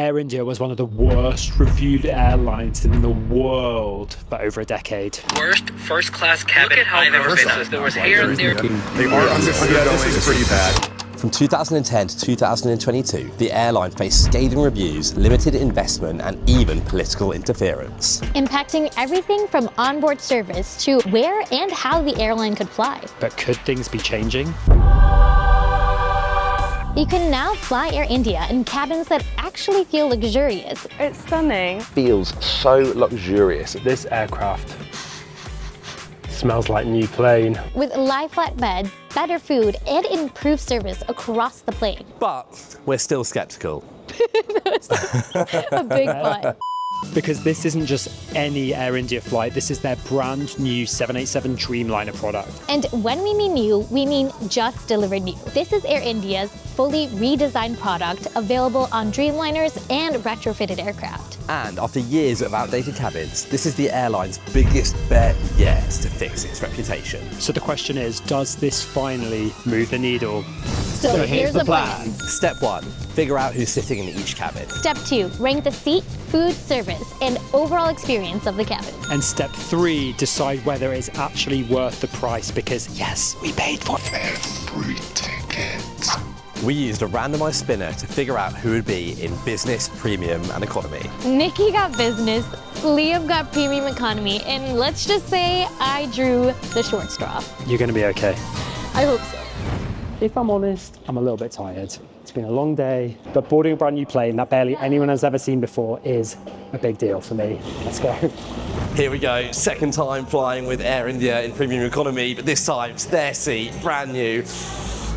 Air India was one of the worst reviewed airlines in the world for over a decade. Worst first-class cabin I've ever been on. There was here and there. They are undergoing. This is pretty bad. From 2010 to 2022, the airline faced scathing reviews, limited investment, and even political interference. Impacting everything from onboard service to where and how the airline could fly. But could things be changing? You can now fly Air India in cabins that actually feel luxurious. It's stunning. Feels so luxurious. This aircraft smells like new plane. With lie flat beds, better food, and improved service across the plane. But we're still skeptical. A big but. Because this isn't just any Air India flight, this is their brand new 787 Dreamliner product. And when we mean new, we mean just delivered new. This is Air India's fully redesigned product, available on Dreamliners and retrofitted aircraft. And after years of outdated cabins, this is the airline's biggest bet yet to fix its reputation. So the question is, does this finally move the needle? So here's the plan. Step 1, figure out who's sitting in each cabin. Step 2, rank the seat, food, service, and overall experience of the cabin. And step 3, decide whether it's actually worth the price, because yes, we paid for every ticket. We used a randomized spinner to figure out who would be in business, premium, and economy. Nikki got business, Liam got premium economy, and let's just say I drew the short straw. You're gonna be okay. I hope so. If I'm honest, I'm a little bit tired. It's been a long day, but boarding a brand new plane that barely anyone has ever seen before is a big deal for me. Let's go. Here we go, second time flying with Air India in premium economy, but this time it's their seat, brand new.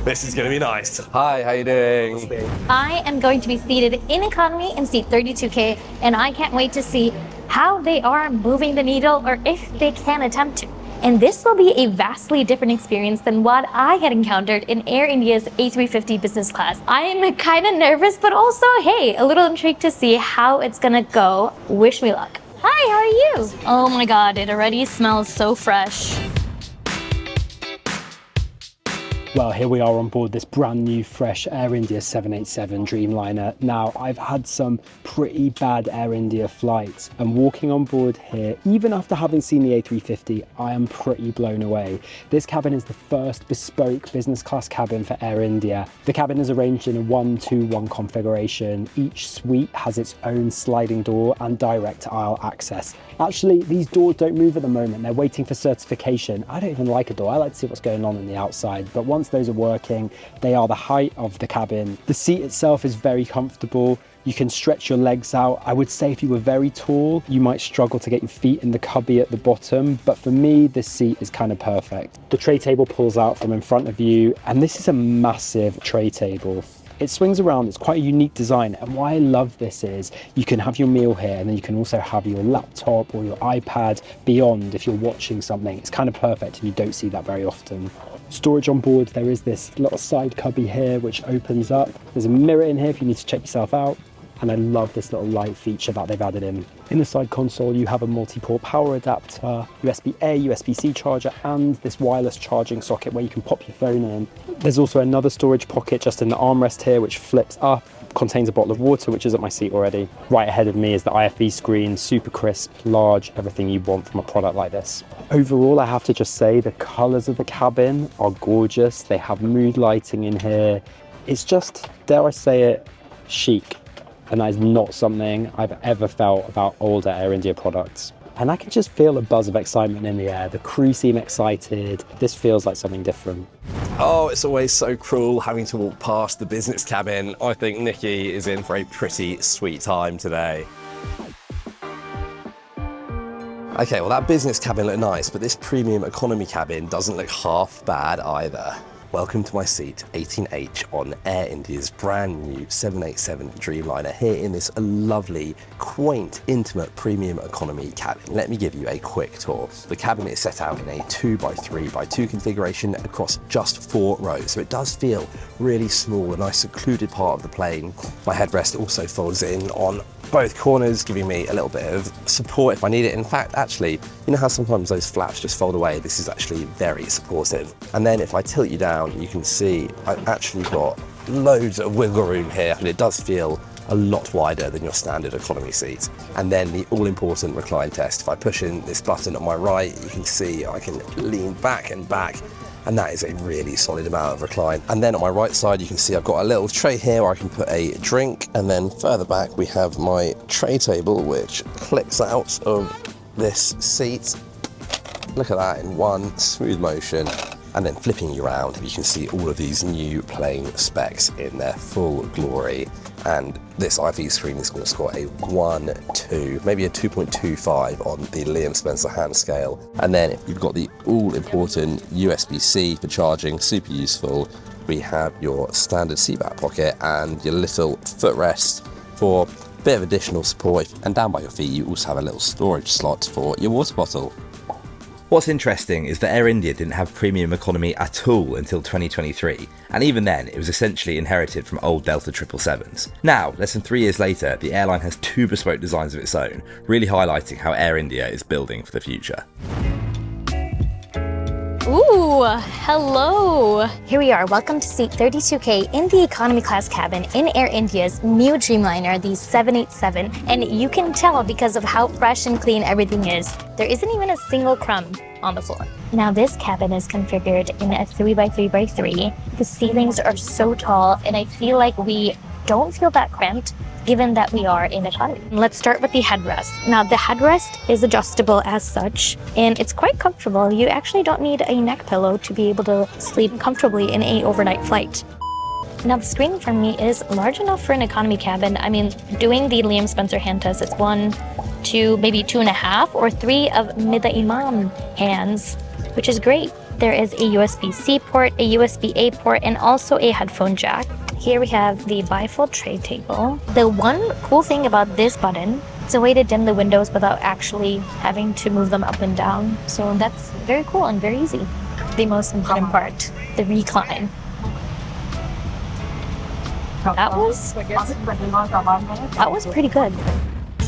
This is gonna be nice. Hi, how you doing? I am going to be seated in economy in seat 32K, and I can't wait to see how they are moving the needle, or if they can attempt to. And this will be a vastly different experience than what I had encountered in Air India's A350 business class. I am kind of nervous, but also, hey, a little intrigued to see how it's gonna go. Wish me luck. Hi, how are you? Oh my God, it already smells so fresh. Well, here we are on board this brand new, fresh Air India 787 Dreamliner. Now, I've had some pretty bad Air India flights, and walking on board here, even after having seen the A350, I am pretty blown away. This cabin is the first bespoke business class cabin for Air India. The cabin is arranged in a 1-2-1 configuration. Each suite has its own sliding door and direct aisle access. Actually, these doors don't move at the moment. They're waiting for certification. I don't even like a door. I like to see what's going on the outside, but once those are working, they are the height of the cabin. The seat itself is very comfortable. You can stretch your legs out. I would say if you were very tall, you might struggle to get your feet in the cubby at the bottom, but for me, this seat is kind of perfect. The tray table pulls out from in front of you, and this is a massive tray table. It swings around, it's quite a unique design, and why I love this is you can have your meal here, and then you can also have your laptop or your iPad beyond if you're watching something. It's kind of perfect, and you don't see that very often. Storage on board, there is this little side cubby here which opens up. There's a mirror in here if you need to check yourself out. And I love this little light feature that they've added in. In the side console, you have a multi-port power adapter, USB-A, USB-C charger, and this wireless charging socket where you can pop your phone in. There's also another storage pocket just in the armrest here, which flips up, contains a bottle of water, which is at my seat already. Right ahead of me is the IFB screen, super crisp, large, everything you want from a product like this. Overall, I have to just say the colors of the cabin are gorgeous. They have mood lighting in here. It's just, dare I say it, chic. And that is not something I've ever felt about older Air India products. And I can just feel a buzz of excitement in the air. The crew seem excited. This feels like something different. Oh, it's always so cruel having to walk past the business cabin. I think Nikki is in for a pretty sweet time today. Okay, well that business cabin looked nice, but this premium economy cabin doesn't look half bad either. Welcome to my seat 18H on Air India's brand new 787 Dreamliner here in this lovely, quaint, intimate premium economy cabin. Let me give you a quick tour. The cabin is set out in a 2x3x2 configuration across just 4 rows, so it does feel really small, a nice secluded part of the plane. My headrest also folds in on both corners, giving me a little bit of support if I need it. In fact, actually, you know how sometimes those flaps just fold away? This is actually very supportive. And then if I tilt you down, you can see I've actually got loads of wiggle room here, and it does feel a lot wider than your standard economy seat. And then the all-important recline test. If I push in this button on my right, you can see I can lean back and back, and that is a really solid amount of recline. And then on my right side, you can see I've got a little tray here where I can put a drink, and then further back we have my tray table, which clicks out of this seat. Look at that in one smooth motion. And then flipping you around, you can see all of these new plane specs in their full glory. And this IV screen is going to score a 1, 2, maybe a 2.25 on the Liam Spencer hand scale. And then you've got the all-important USB-C for charging, super useful. We have your standard seat back pocket and your little footrest for a bit of additional support. And down by your feet, you also have a little storage slot for your water bottle. What's interesting is that Air India didn't have premium economy at all until 2023, and even then it was essentially inherited from old Delta 777s. Now, less than 3 years later, the airline has 2 bespoke designs of its own, really highlighting how Air India is building for the future. Ooh, hello. Here we are. Welcome to seat 32K in the economy class cabin in Air India's new Dreamliner, the 787. And you can tell because of how fresh and clean everything is. There isn't even a single crumb on the floor. Now this cabin is configured in a 3x3x3. The ceilings are so tall and I feel like we don't feel that cramped given that we are in economy. Let's start with the headrest. Now the headrest is adjustable as such and it's quite comfortable. You actually don't need a neck pillow to be able to sleep comfortably in an overnight flight. Now the screen in front of me is large enough for an economy cabin. I mean, doing the Liam Spencer hand test, it's 1, 2, maybe 2.5 or 3 of Mid-Imam hands, which is great. There is a USB-C port, a USB-A port, and also a headphone jack. Here we have the bifold tray table. The one cool thing about this button, it's a way to dim the windows without actually having to move them up and down. So that's very cool and very easy. The most important part, the recline. That was pretty good.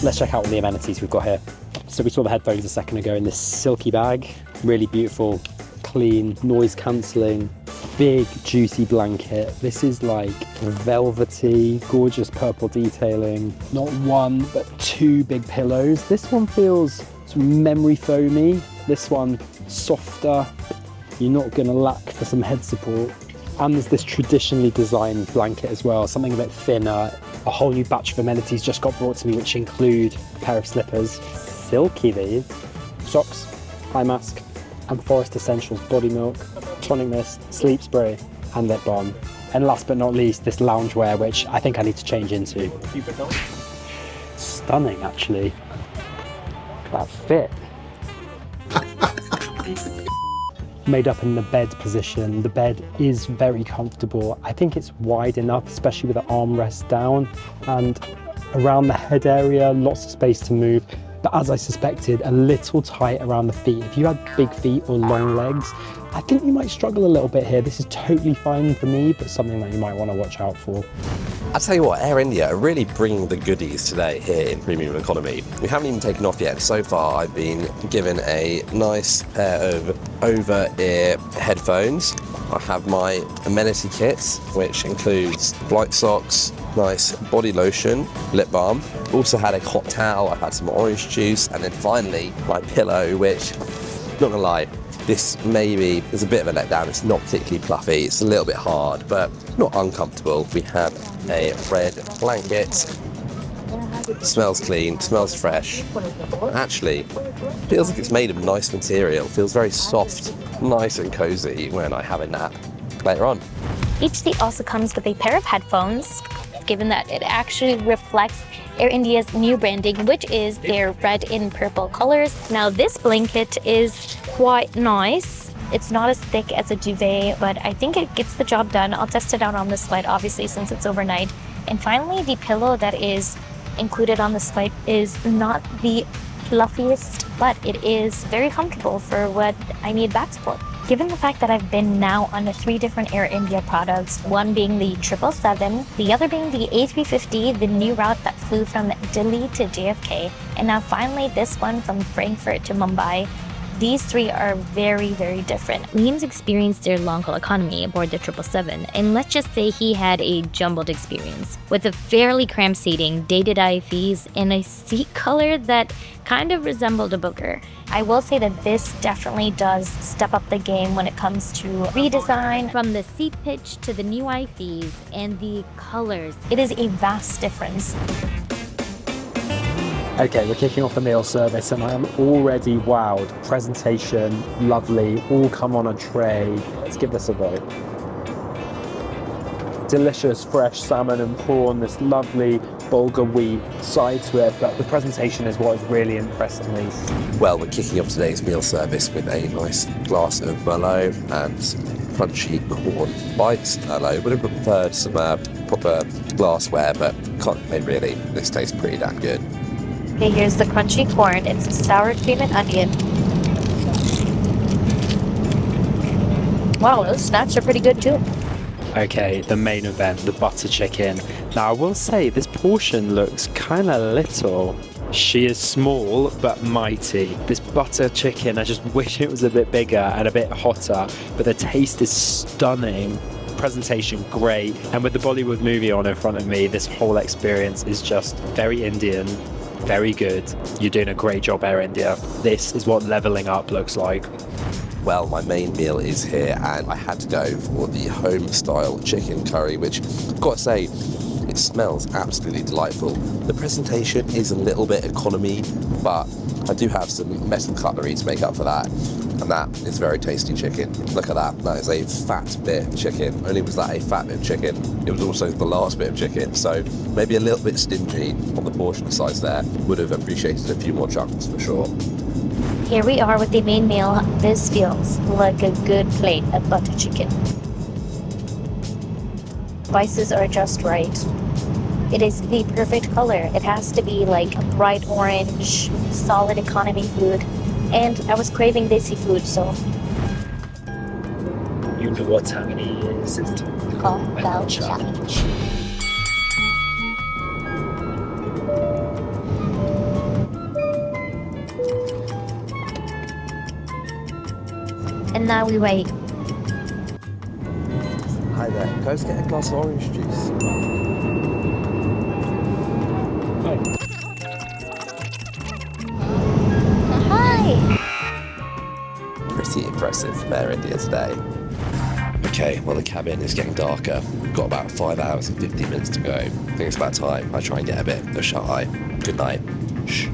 Let's check out all the amenities we've got here. So we saw the headphones a second ago in this silky bag. Really beautiful, clean, noise cancelling, big juicy blanket. This is like velvety, gorgeous purple detailing. Not 1, but 2 big pillows. This one feels sort of memory foamy. This one softer. You're not gonna lack for some head support. And there's this traditionally designed blanket as well, something a bit thinner. A whole new batch of amenities just got brought to me, which include a pair of slippers, silky these, socks, eye mask, and Forest Essentials body milk, tonic mist, sleep spray, and lip balm. And last but not least, this loungewear, which I think I need to change into. Stunning, actually. That fit. Made up in the bed position. The bed is very comfortable. I think it's wide enough, especially with the armrest down, and around the head area, lots of space to move. But as I suspected, a little tight around the feet. If you had big feet or long legs, I think you might struggle a little bit here. This is totally fine for me, but something that you might want to watch out for. I'll tell you what, Air India are really bringing the goodies today here in premium economy. We haven't even taken off yet. So far, I've been given a nice pair of over-ear headphones. I have my amenity kit, which includes flight socks, nice body lotion, lip balm. Also had a hot towel, I've had some orange juice, and then finally my pillow, which, not gonna lie, this maybe is a bit of a letdown. It's not particularly fluffy, it's a little bit hard, but not uncomfortable. We have a red blanket. Smells clean, smells fresh. Actually, feels like it's made of nice material. Feels very soft, nice and cozy when I have a nap later on. Each seat also comes with a pair of headphones, given that it actually reflects Air India's new branding, which is their red and purple colors. Now this blanket is quite nice. It's not as thick as a duvet, but I think it gets the job done. I'll test it out on this flight, obviously, since it's overnight. And finally, the pillow that is included on this flight is not the fluffiest, but it is very comfortable for what I need back support. Given the fact that I've been now on 3 different Air India products, one being the 777, the other being the A350, the new route that flew from Delhi to JFK, and now finally this one from Frankfurt to Mumbai, These three are very, very different. Liam's experienced their long-haul economy aboard the 777, and let's just say he had a jumbled experience with a fairly cramped seating, dated IFEs, and a seat color that kind of resembled a booger. I will say that this definitely does step up the game when it comes to redesign. From the seat pitch to the new IFEs and the colors, it is a vast difference. Okay, we're kicking off the meal service and I am already wowed. Presentation, lovely, all come on a tray. Let's give this a go. Delicious fresh salmon and prawn, this lovely bulgur wheat side to it, but the presentation is what has really impressed me. Well, we're kicking off today's meal service with a nice glass of Merlot and crunchy corn bites. I would have preferred some proper glassware, but can't complain really. This tastes pretty damn good. Okay, here's the crunchy corn. It's sour cream and onion. Wow, those snacks are pretty good too. Okay, the main event, the butter chicken. Now I will say this portion looks kind of little. She is small but mighty. This butter chicken, I just wish it was a bit bigger and a bit hotter, but the taste is stunning. Presentation great, and with the Bollywood movie on in front of me, this whole experience is just very Indian, very good. You're doing a great job, Air India. This is what leveling up looks like. Well, my main meal is here and I had to go for the home style chicken curry, which I've got to say, it smells absolutely delightful. The presentation is a little bit economy, but I do have some metal cutlery to make up for that. And that is very tasty chicken. Look at that, that is a fat bit of chicken. Not only was that a fat bit of chicken, it was also the last bit of chicken. So maybe a little bit stingy on the portion size there. Would have appreciated a few more chunks for sure. Here we are with the main meal. This feels like a good plate of butter chicken. Spices are just right. It is the perfect color. It has to be like a bright orange, solid economy food. And I was craving desi food, so. You know what time it is. It's Called Bell Challenge. And now we wait. Hi there, can I just get a glass of orange juice? Hi! Pretty impressive from Air India today. Okay, well the cabin is getting darker. We've got about 5 hours and 50 minutes to go. I think it's about time I try and get a bit of shut eye. Good night. Shh.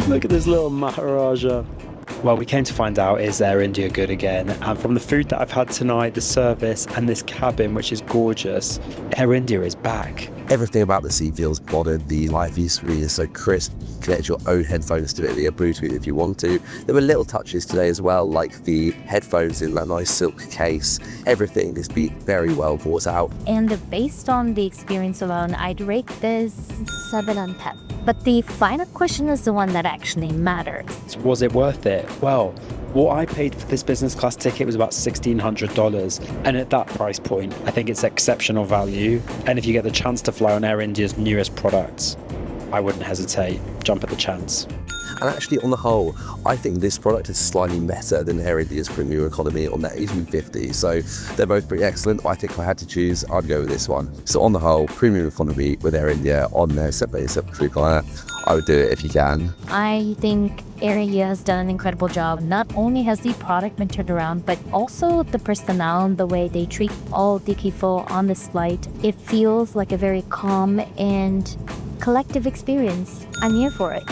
Look at this little Maharaja. Well, we came to find out, is Air India good again? And from the food that I've had tonight, the service and this cabin, which is gorgeous, Air India is back. Everything about the seat feels modern. The live view screen is so crisp. Connect your own headphones to it via Bluetooth if you want to. There were little touches today as well, like the headphones in that nice silk case. Everything has been very well brought out. And based on the experience alone, I'd rate this 7 on 10. But the final question is the one that actually matters. Was it worth it? Well, what I paid for this business class ticket was about $1,600. And at that price point, I think it's exceptional value. And if you get the chance to fly on Air India's newest products, I wouldn't hesitate. Jump at the chance. And actually, on the whole, I think this product is slightly better than Air India's premium economy on their A350. So they're both pretty excellent. I think if I had to choose, I'd go with this one. So on the whole, premium economy with Air India on their 787 Dreamliner, I would do it if you can. I think Air India has done an incredible job. Not only has the product been turned around, but also the personnel and the way they treat all the people on this flight. It feels like a very calm and collective experience. I'm here for it.